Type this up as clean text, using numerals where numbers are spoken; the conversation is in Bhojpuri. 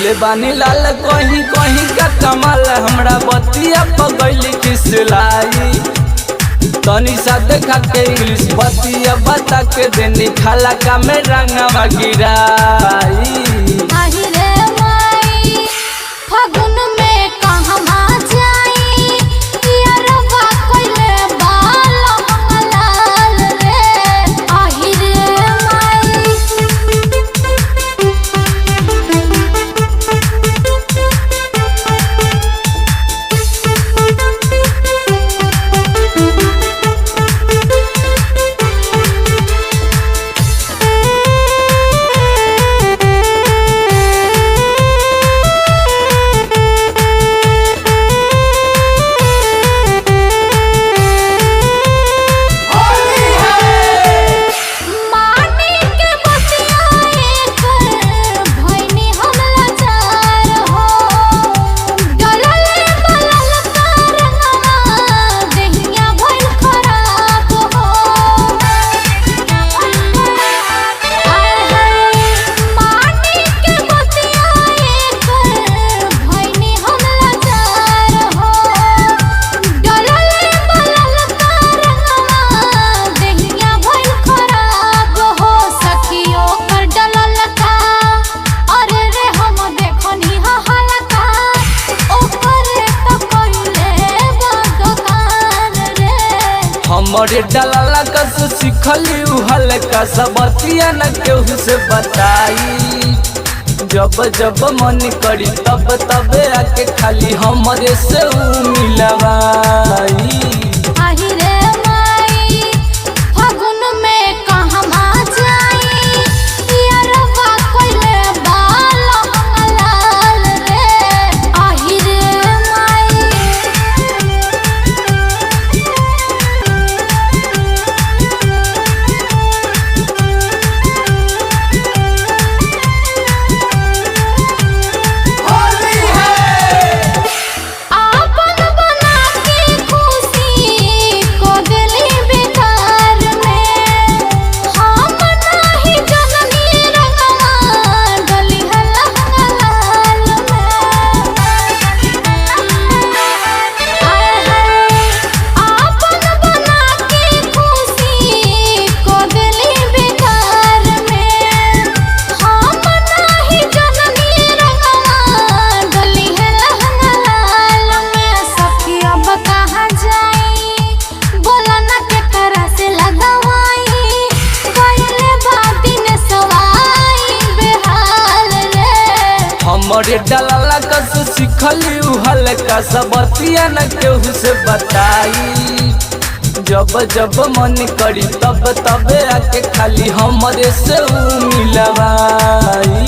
कैले बानी लाल कहीं कहीं का कमाल हमरा बतिया पगैली खिसलाई तनी सा देखा के इंग्लिश बतिया बता के देनी खाला का में रंगवा गिराई फागुन में कहवा जाई यारवा कोइले बाल मंगलाल रे आही रे माई हमरे डलाला कस सिखली हल्का सबतिया न केहू से बताई जब जब मन करी तब तब आके खाली हमरे से मिलवाई आही रे माई फागुन में कहवा जाई यारवा कोइले बाल मंगलाल रे आही रे माई हमरे डलाला कस सिखली हल्का सबतिया न केहू से बताई जब जब मन करी तब तब आके खाली हमरे से मिलवाई।